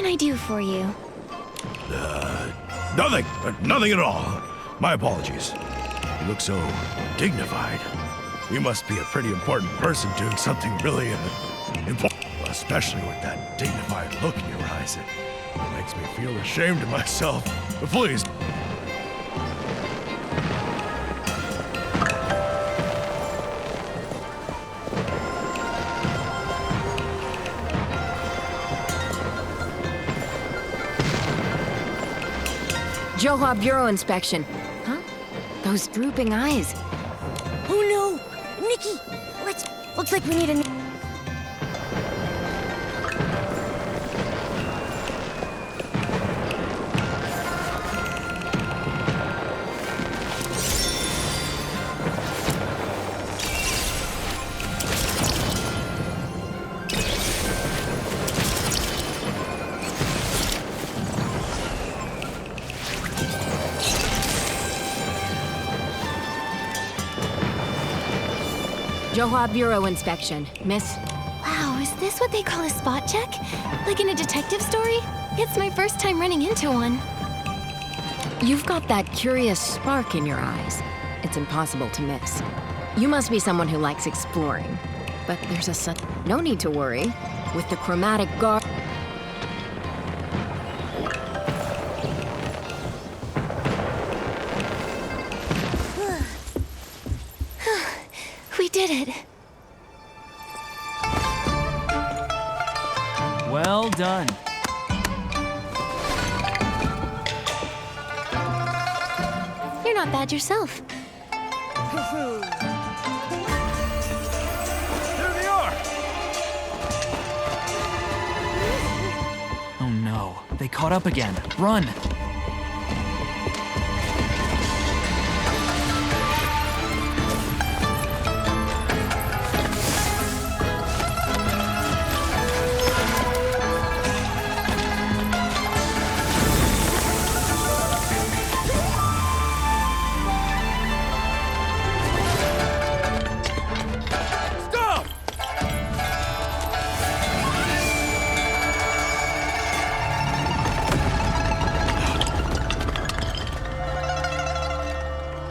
can I do for you? Nothing. Nothing at all. My apologies. You look so dignified. You must be a pretty important person doing something really important. Especially with that dignified look in your eyes. It makes me feel ashamed of myself. But please. Johua Bureau inspection. Huh? Those drooping eyes. Oh no! Nikki! Looks like we need a... Johua Bureau inspection. Miss? Wow, is this what they call a spot check? Like in a detective story? It's my first time running into one. You've got that curious spark in your eyes. It's impossible to miss. You must be someone who likes exploring. But there's a no need to worry. With the chromatic guard... We did it. Well done. You're not bad yourself. There they are! Oh no, they caught up again. Run!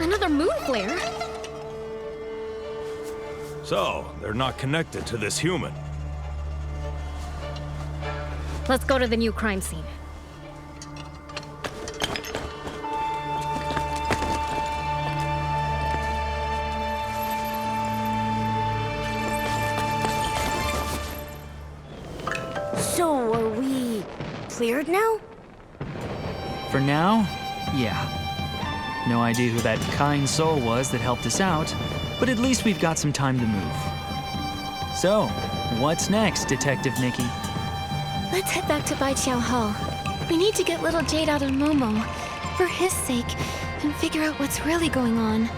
Another moon flare? So, they're not connected to this human. Let's go to the new crime scene. So, are we cleared now? For now, yeah. No idea who that kind soul was that helped us out, but at least we've got some time to move. So, what's next, Detective Nikki? Let's head back to Baiqiao Hall. We need to get little Jade out of Momo, for his sake, and figure out what's really going on.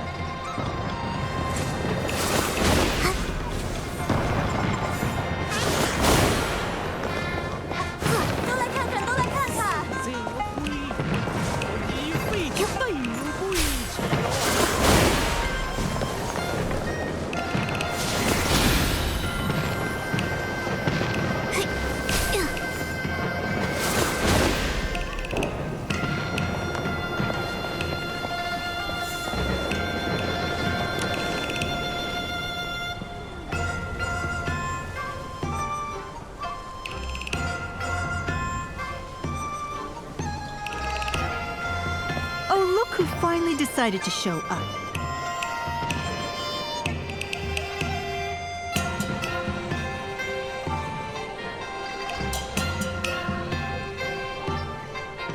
Oh, look who finally decided to show up.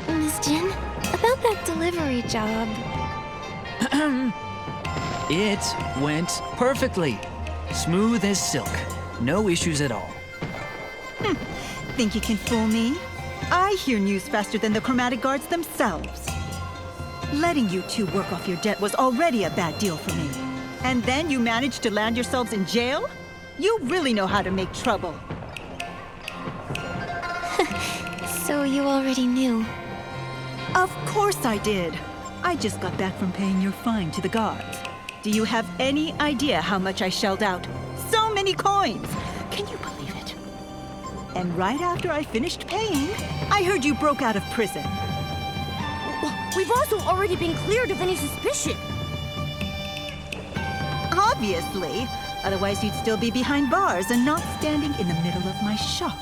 Miss Jin, about that delivery job. It went perfectly. Smooth as silk. No issues at all. Think you can fool me? I hear news faster than the chromatic guards themselves. Letting you two work off your debt was already a bad deal for me. And then you managed to land yourselves in jail? You really know how to make trouble. So you already knew. Of course I did. I just got back from paying your fine to the guards. Do you have any idea how much I shelled out? So many coins! Can you believe it? And right after I finished paying, I heard you broke out of prison. We've also already been cleared of any suspicion. Obviously. Otherwise, you'd still be behind bars and not standing in the middle of my shop.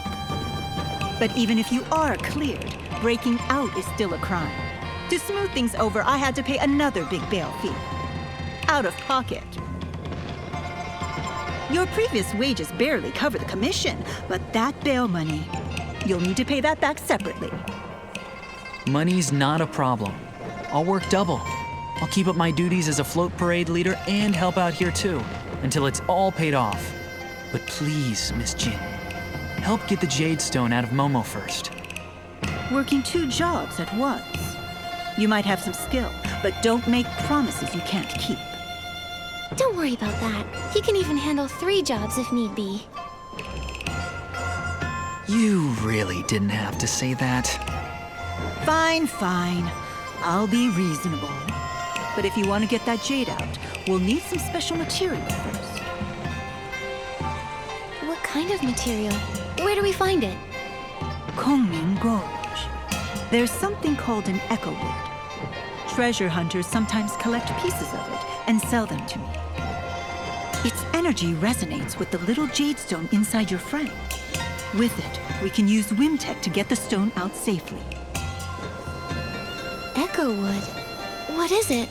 But even if you are cleared, breaking out is still a crime. To smooth things over, I had to pay another big bail fee. Out of pocket. Your previous wages barely cover the commission, but that bail money, you'll need to pay that back separately. Money's not a problem. I'll work double. I'll keep up my duties as a float parade leader and help out here too, until it's all paid off. But please, Miss Jin, help get the Jade Stone out of Momo first. Working 2 jobs at once. You might have some skill, but don't make promises you can't keep. Don't worry about that. He can even handle 3 jobs if need be. You really didn't have to say that. Fine, fine. I'll be reasonable. But if you want to get that jade out, we'll need some special material first. What kind of material? Where do we find it? Kongming Gorge. There's something called an echo wood. Treasure hunters sometimes collect pieces of it and sell them to me. Its energy resonates with the little jade stone inside your frame. With it, we can use Wimtech to get the stone out safely. Echo wood. What is it?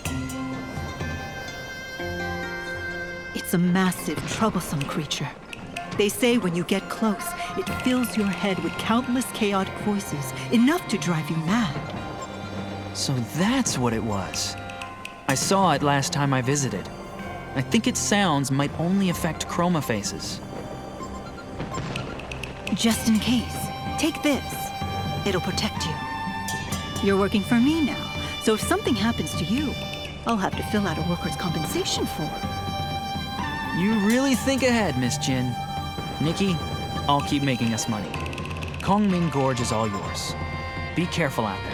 It's a massive, troublesome creature. They say when you get close, it fills your head with countless chaotic voices, enough to drive you mad. So that's what it was. I saw it last time I visited. I think its sounds might only affect chroma faces. Just in case, take this. It'll protect you. You're working for me now, so if something happens to you, I'll have to fill out a workers' compensation form. You really think ahead, Miss Jin. Nikki, I'll keep making us money. Kongming Gorge is all yours. Be careful out there.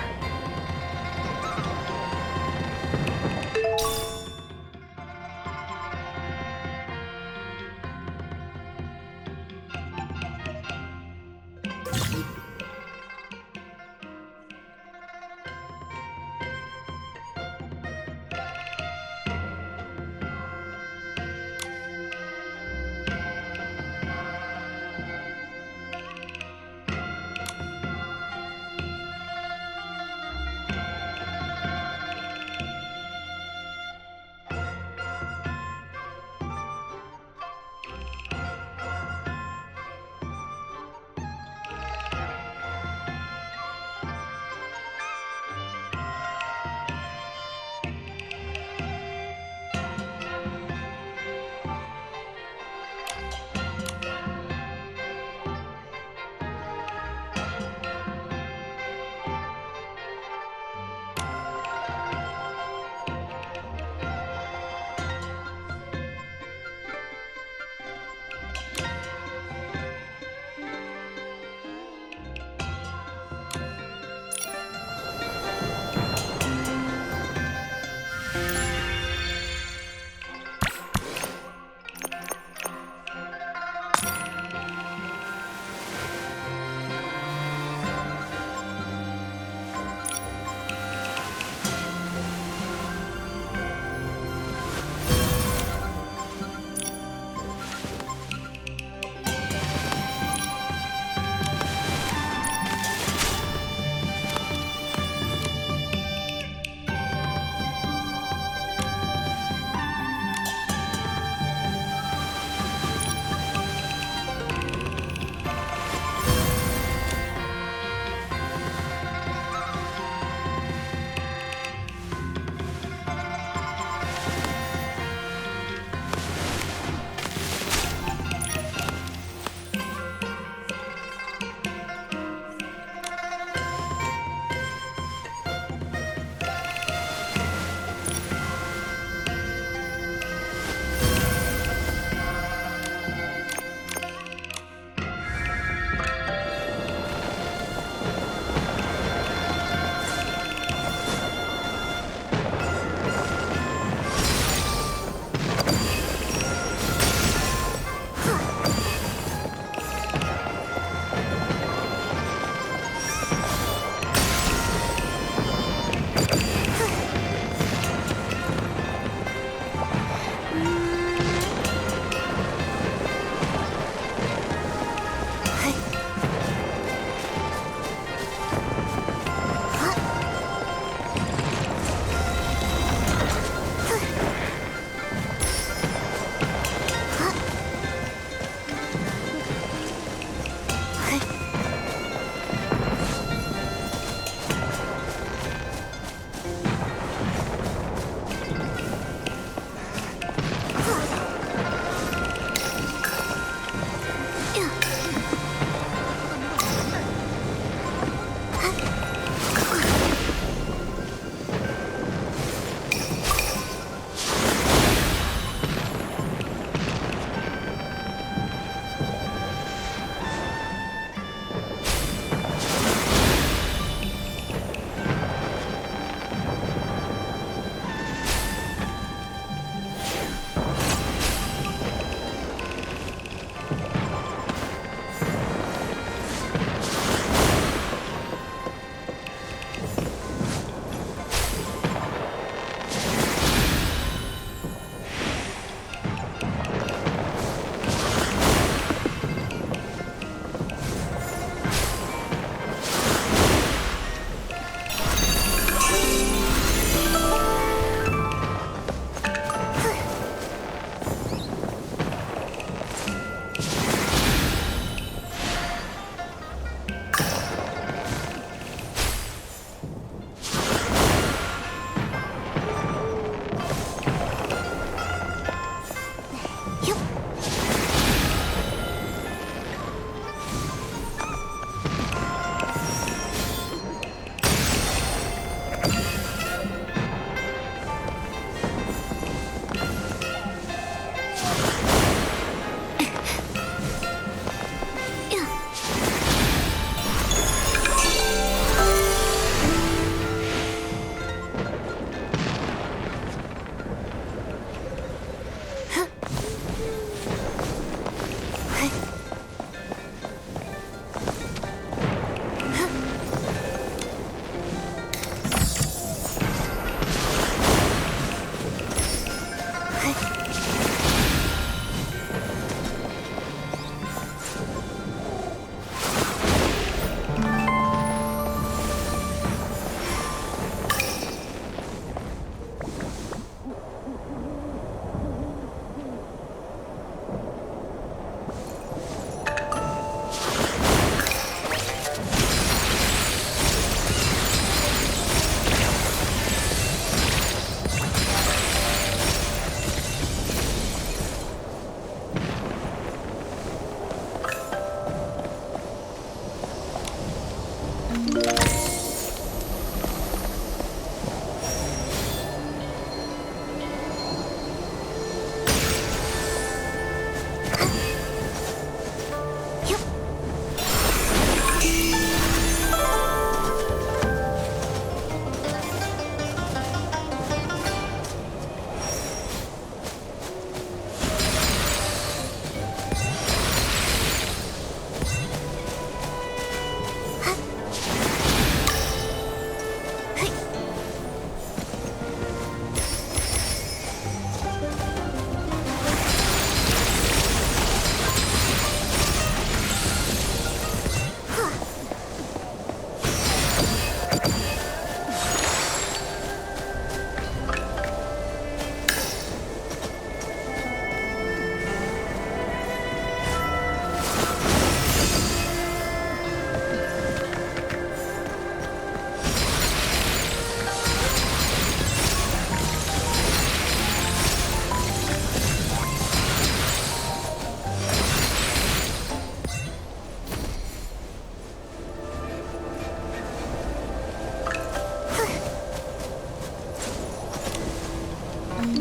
Wait,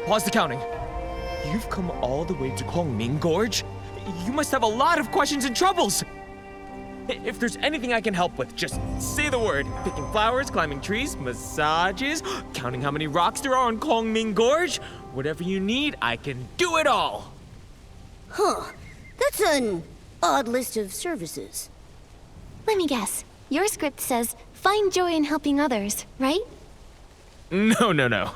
pause the counting. You've come all the way to Kongming Gorge? You must have a lot of questions and troubles. If there's anything I can help with, just say the word. Picking flowers, climbing trees, massages, counting how many rocks there are on Kongming Gorge. Whatever you need, I can do it all. Huh. That's an odd list of services. Let me guess. Your script says, find joy in helping others, right? No.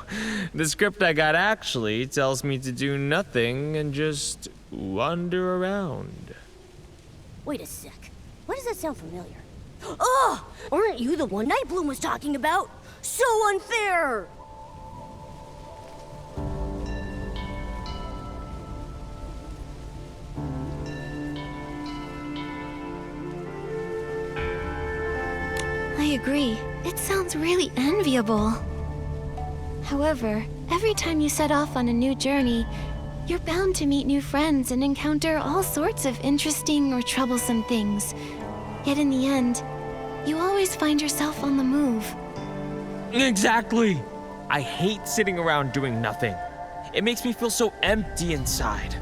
The script I got actually tells me to do nothing and just wander around. Wait a sec. Why does that sound familiar? Oh! Aren't you the one Nightbloom was talking about? So unfair! I agree. It sounds really enviable. However, every time you set off on a new journey, you're bound to meet new friends and encounter all sorts of interesting or troublesome things. Yet in the end, you always find yourself on the move. Exactly! I hate sitting around doing nothing. It makes me feel so empty inside.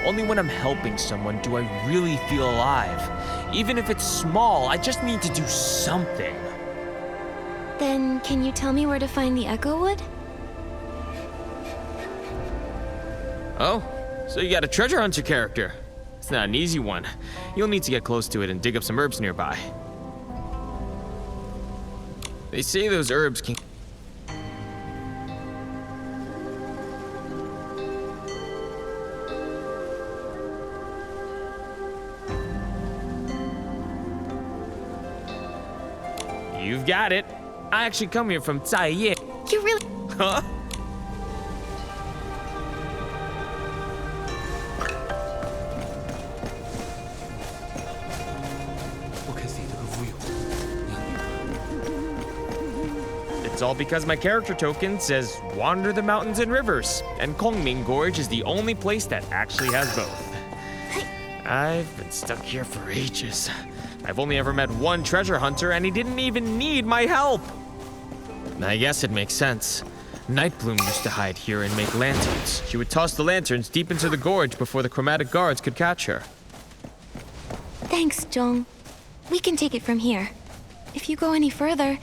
Only when I'm helping someone do I really feel alive. Even if it's small, I just need to do something. Then, can you tell me where to find the Echo Wood? Oh, so you got a treasure hunter character. It's not an easy one. You'll need to get close to it and dig up some herbs nearby. They say those herbs can... You've got it. I actually come here from Taiye. You really... Huh? It's all because my character token says wander the mountains and rivers, and Kongming Gorge is the only place that actually has both. I've been stuck here for ages. I've only ever met one treasure hunter, and he didn't even need my help. I guess it makes sense. Nightbloom used to hide here and make lanterns. She would toss the lanterns deep into the gorge before the chromatic guards could catch her. Thanks, Jong. We can take it from here. If you go any further...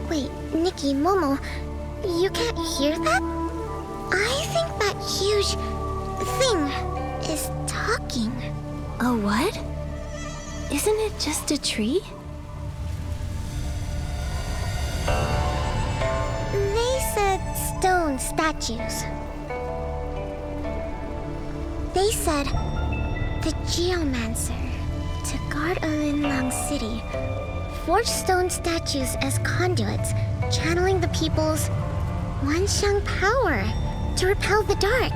Wait, Nikki, Momo, you can't hear that? I think that huge thing is talking. A what? Isn't it just a tree? They said stone statues. They said the Geomancer, to guard Alinlang City, forged stone statues as conduits, channeling the people's Wanxiang power to repel the dark.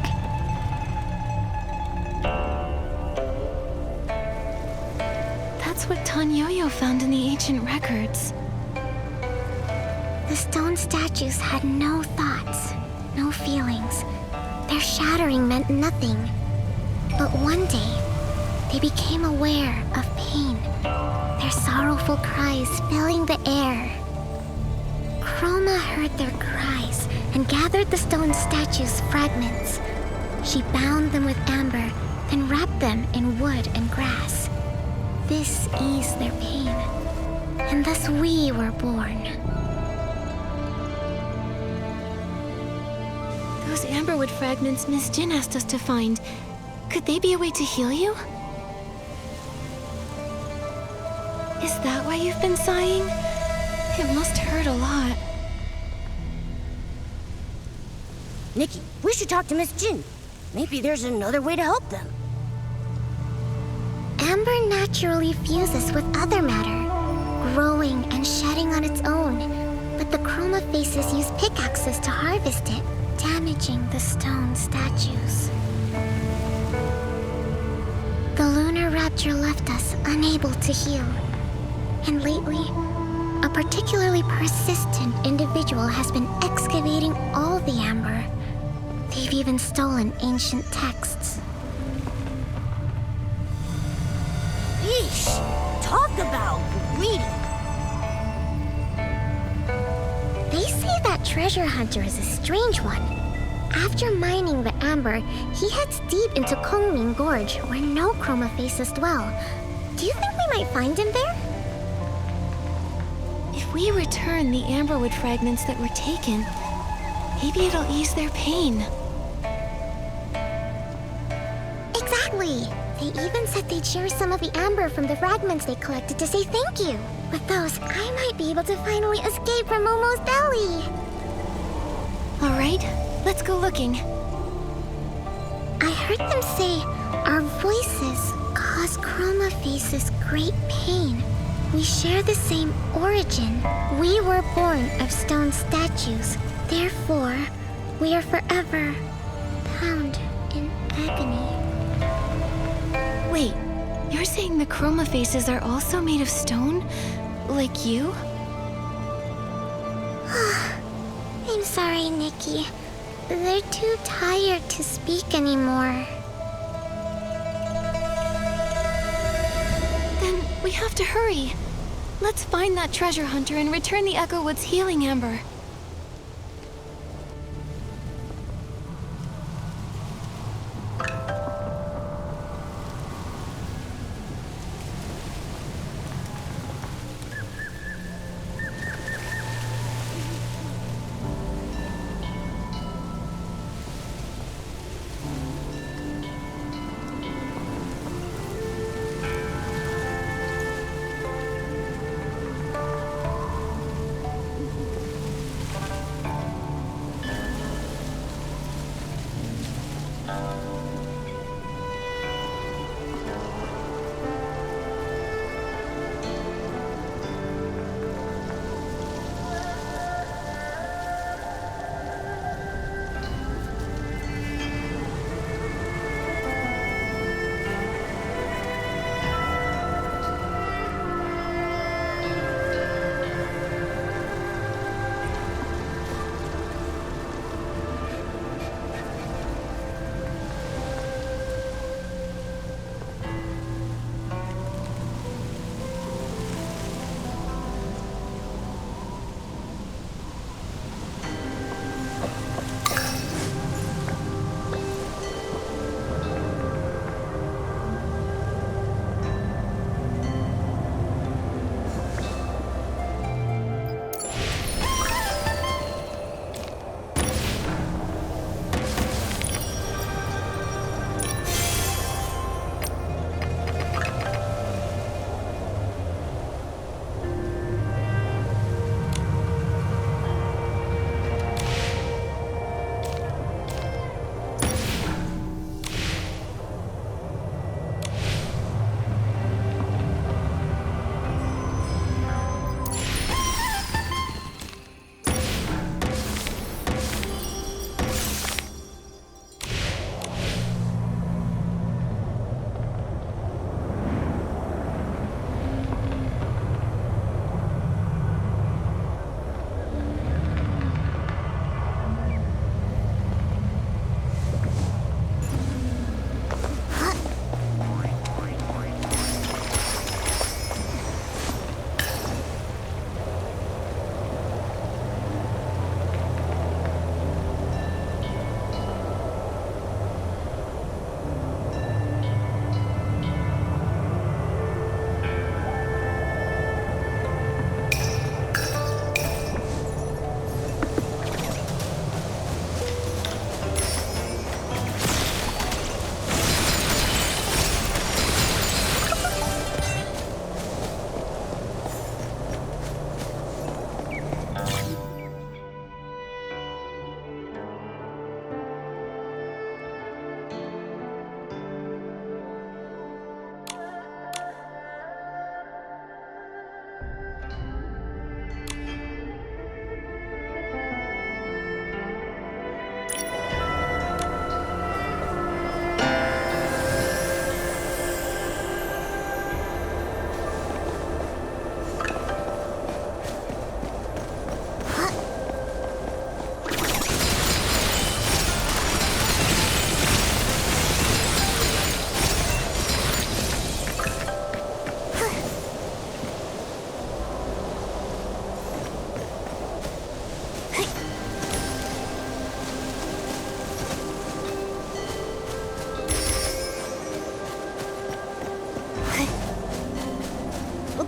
That's what Tan Yo-Yo found in the ancient records. The stone statues had no thoughts, no feelings. Their shattering meant nothing. But one day, they became aware of pain, their sorrowful cries filling the air. Chroma heard their cries and gathered the stone statues' fragments. She bound them with amber, then wrapped them in wood and grass. This eased their pain, and thus we were born. Those amberwood fragments Miss Jin asked us to find, could they be a way to heal you? Is that why you've been sighing? It must hurt a lot. Nikki, we should talk to Miss Jin. Maybe there's another way to help them. Amber naturally fuses with other matter, growing and shedding on its own. But the Chroma Faces use pickaxes to harvest it, damaging the stone statues. The Lunar Rapture left us unable to heal. And lately, a particularly persistent individual has been excavating all the amber. They've even stolen ancient texts. Yeesh! Talk about greedy! They say that treasure hunter is a strange one. After mining the amber, he heads deep into Kongming Gorge, where no Chroma Faces dwell. Do you think we might find him there? If we return the amberwood fragments that were taken, maybe it'll ease their pain. Exactly! They even said they'd share some of the amber from the fragments they collected to say thank you. With those, I might be able to finally escape from Momo's belly. All right, let's go looking. I heard them say our voices cause Chroma Faces great pain. We share the same origin. We were born of stone statues. Therefore, we are forever bound in agony. Wait, you're saying the Chroma Faces are also made of stone? Like you? I'm sorry, Nikki. They're too tired to speak anymore. Then we have to hurry. Let's find that treasure hunter and return the Echo Wood's healing amber.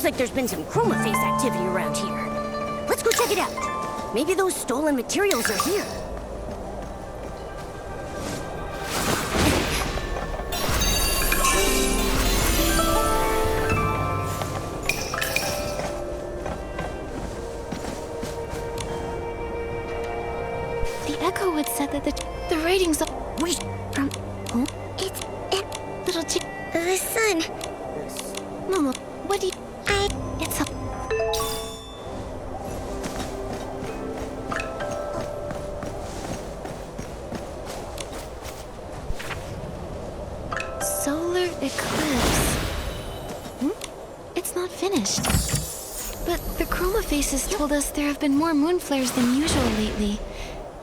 like there's been some chroma face activity around here. Let's go check it out. Maybe those stolen materials are here. The Echo would said that the ratings of... Wait, From... Oh? It's Little chick... the sun. Momo, what do you... I It's a... Solar eclipse. It's not finished. But the chroma faces told us there have been more moon flares than usual lately,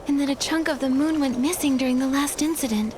and that a chunk of the moon went missing during the last incident.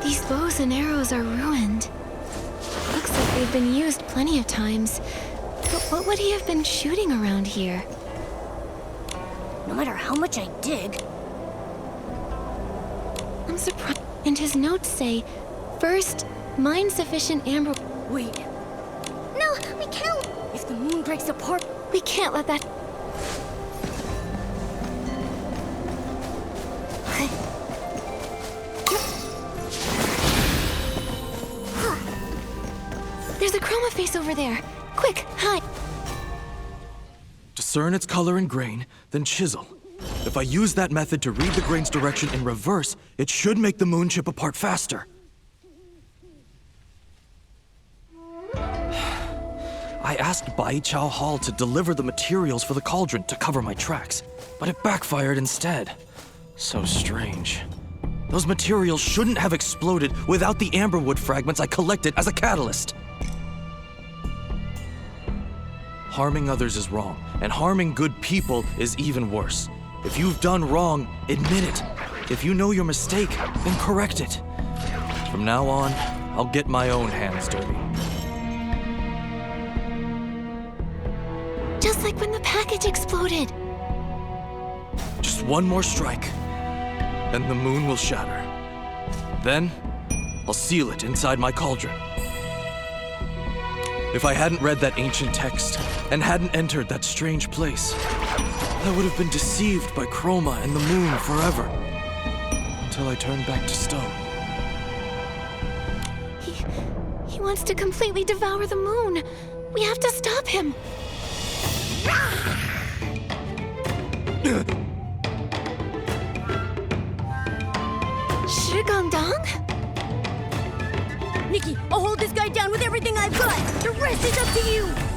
These bows and arrows are ruined. Looks like they've been used plenty of times. But what would he have been shooting around here? no matter how much I dig. I'm surprised. And his notes say, first, mine sufficient amber... Wait, No, we can't. if the moon breaks apart, We can't let that... There's a chroma face over there. Quick, hide. Discern its color and grain, then chisel. If I use that method to read the grain's direction in reverse, it should make the moon chip apart faster. I asked Bai Chao Hall to deliver the materials for the cauldron to cover my tracks, but it backfired instead. So strange. Those materials shouldn't have exploded without the amberwood fragments I collected as a catalyst. Harming others is wrong, and harming good people is even worse. If you've done wrong, admit it. If you know your mistake, then correct it. From now on, I'll get my own hands dirty. Just like when the package exploded. Just one more strike, and the moon will shatter. Then, I'll seal it inside my cauldron. If I hadn't read that ancient text, and hadn't entered that strange place, I would have been deceived by Chroma and the moon forever. Until I turned back to stone. He wants to completely devour the moon. We have to stop him. Shigandang? Nikki, I'll hold this guy down with everything I've got. The rest is up to you.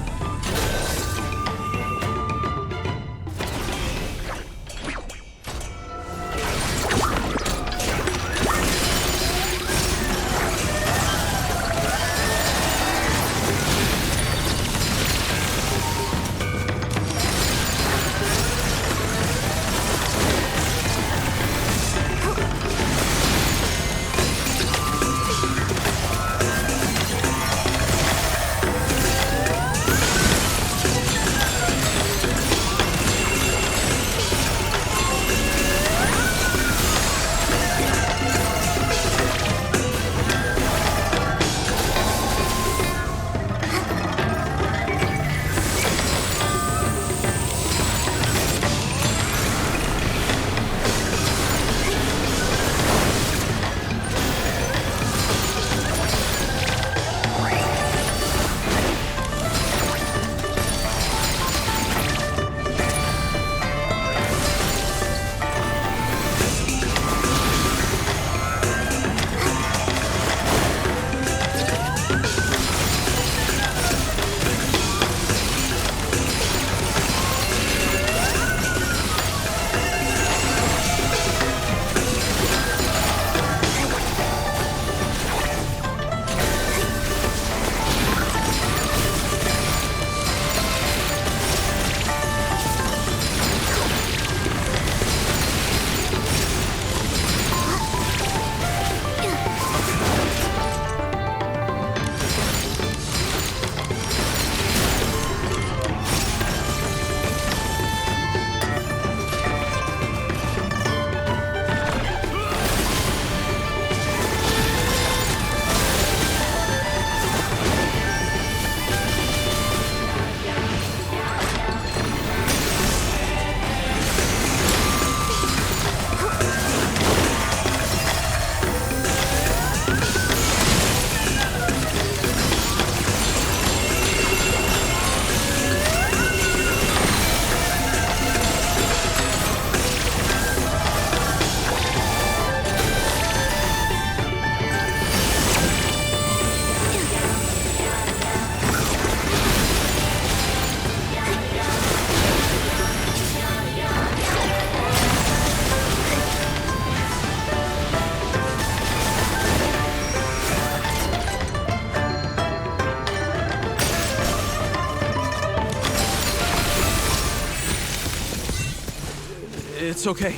It's okay.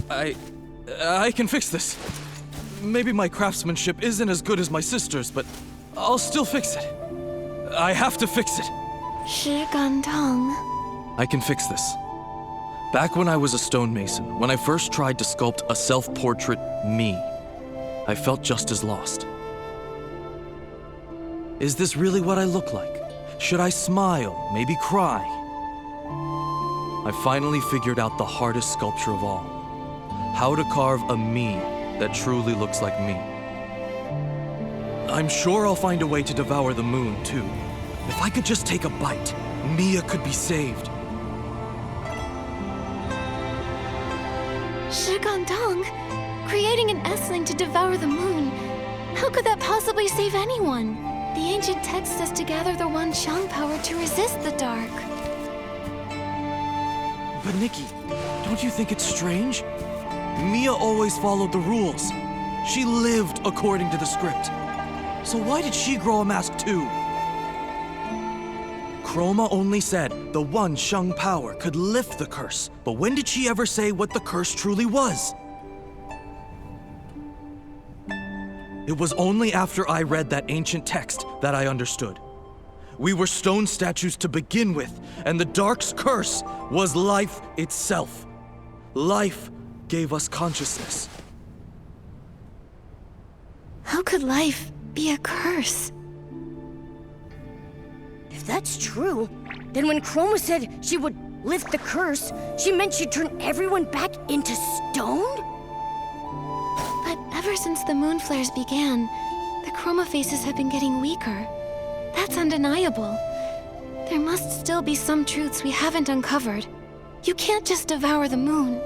I can fix this. Maybe my craftsmanship isn't as good as my sister's, but I'll still fix it. I have to fix it. Shi Gandong. I can fix this. Back when I was a stonemason, when I first tried to sculpt a self-portrait me, I felt just as lost. Is this really what I look like? Should I smile, maybe cry? I finally figured out the hardest sculpture of all. How to carve a me that truly looks like me. I'm sure I'll find a way to devour the moon, too. If I could just take a bite, Mia could be saved. Shi Gandong, creating an S-Ling to devour the moon. How could that possibly save anyone? The ancient text says to gather the Wan Xiang power to resist the dark. But Nikki, don't you think it's strange? Mia always followed the rules. She lived according to the script. So why did she grow a mask too? Chroma only said the Wan Xiang power could lift the curse, but when did she ever say what the curse truly was? It was only after I read that ancient text that I understood. We were stone statues to begin with, and the Dark's curse was life itself. Life gave us consciousness. How could life be a curse? If that's true, then when Chroma said she would lift the curse, she meant she'd turn everyone back into stone? But ever since the moon flares began, the Chroma faces have been getting weaker. That's undeniable. There must still be some truths we haven't uncovered. You can't just devour the moon.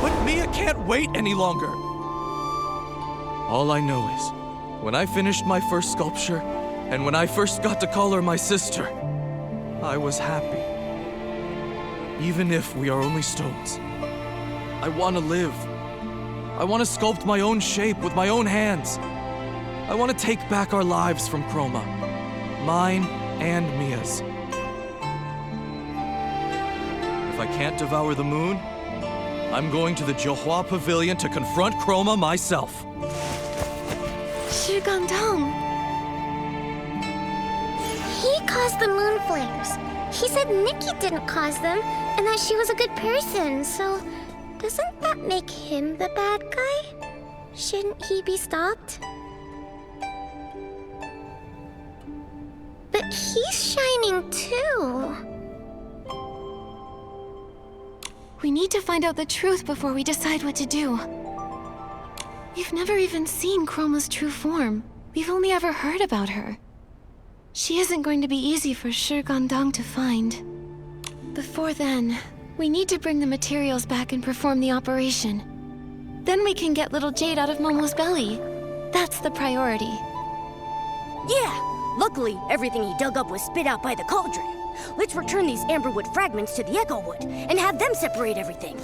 But Mia can't wait any longer. All I know is, when I finished my first sculpture, and when I first got to call her my sister, I was happy. Even if we are only stones. I want to live. I want to sculpt my own shape with my own hands. I want to take back our lives from Chroma. Mine and Mia's. If I can't devour the moon, I'm going to the Johua Pavilion to confront Chroma myself. Shi Gandong. He caused the moon flares. He said Nikki didn't cause them, and that she was a good person, so doesn't that make him the bad guy? Shouldn't he be stopped? But he's shining too. We need to find out the truth before we decide what to do. We've never even seen Chroma's true form. We've only ever heard about her. She isn't going to be easy for Shi Gandong to find. Before then, we need to bring the materials back and perform the operation. Then we can get little Jade out of Momo's belly. That's the priority. Yeah! Luckily, everything he dug up was spit out by the cauldron. Let's return these amberwood fragments to the Echo Wood and have them separate everything.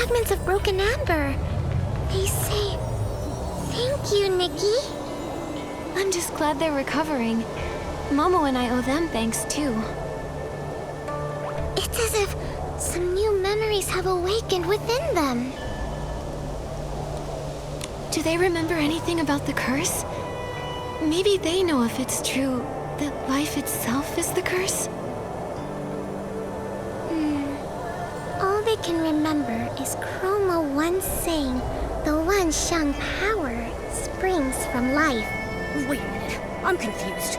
fragments of broken amber. They say, thank you, Nikki. I'm just glad they're recovering. Momo and I owe them thanks too. It's as if some new memories have awakened within them. Do they remember anything about the curse? Maybe they know if it's true that life itself is the curse? All they can remember is Chroma once saying the Wanxiang power springs from life. Wait a minute, I'm confused.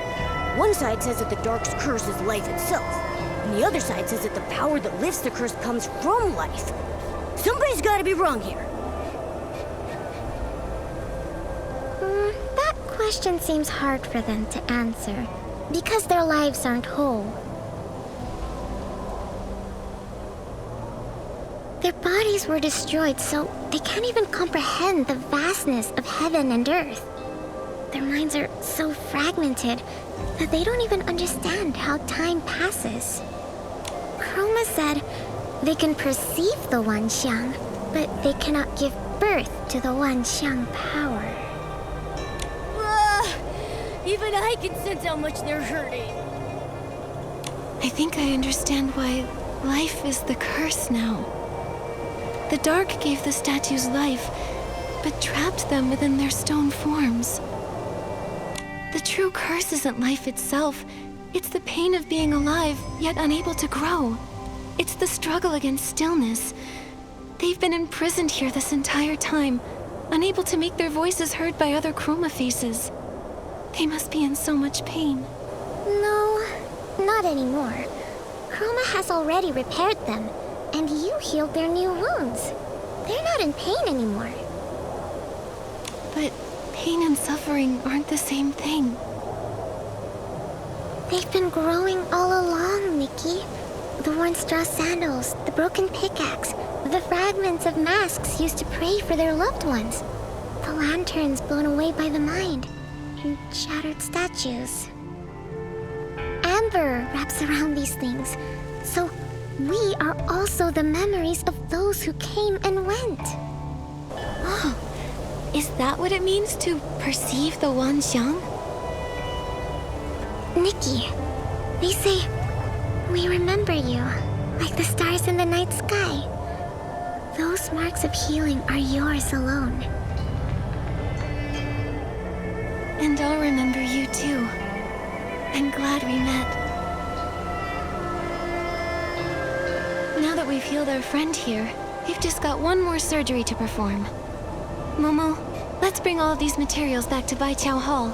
One side says that the Dark's curse is life itself, and the other side says that the power that lifts the curse comes from life. Somebody's gotta be wrong here. That question seems hard for them to answer, because their lives aren't whole. Their bodies were destroyed, so they can't even comprehend the vastness of heaven and earth. Their minds are so fragmented that they don't even understand how time passes. Chroma said they can perceive the Wanxiang, but they cannot give birth to the Wanxiang power. Even I can sense how much they're hurting. I think I understand why life is the curse now. The Dark gave the statues life, but trapped them within their stone forms. The true curse isn't life itself. It's the pain of being alive, yet unable to grow. It's the struggle against stillness. They've been imprisoned here this entire time, unable to make their voices heard by other Chroma faces. They must be in so much pain. No, not anymore. Chroma has already repaired them, and you healed their new wounds. They're not in pain anymore. But pain and suffering aren't the same thing. They've been growing all along, Nikki. The worn straw sandals, the broken pickaxe, the fragments of masks used to pray for their loved ones, the lanterns blown away by the mind, and shattered statues. Amber wraps around these things, so we are also the memories of those who came and went. Oh, is that what it means to perceive the Wanxiang? Nikki, they say, we remember you, like the stars in the night sky. Those marks of healing are yours alone. And I'll remember you too. I'm glad we met. Now that we've healed our friend here, we've just got one more surgery to perform. Momo, let's bring all of these materials back to Baiqiao Hall.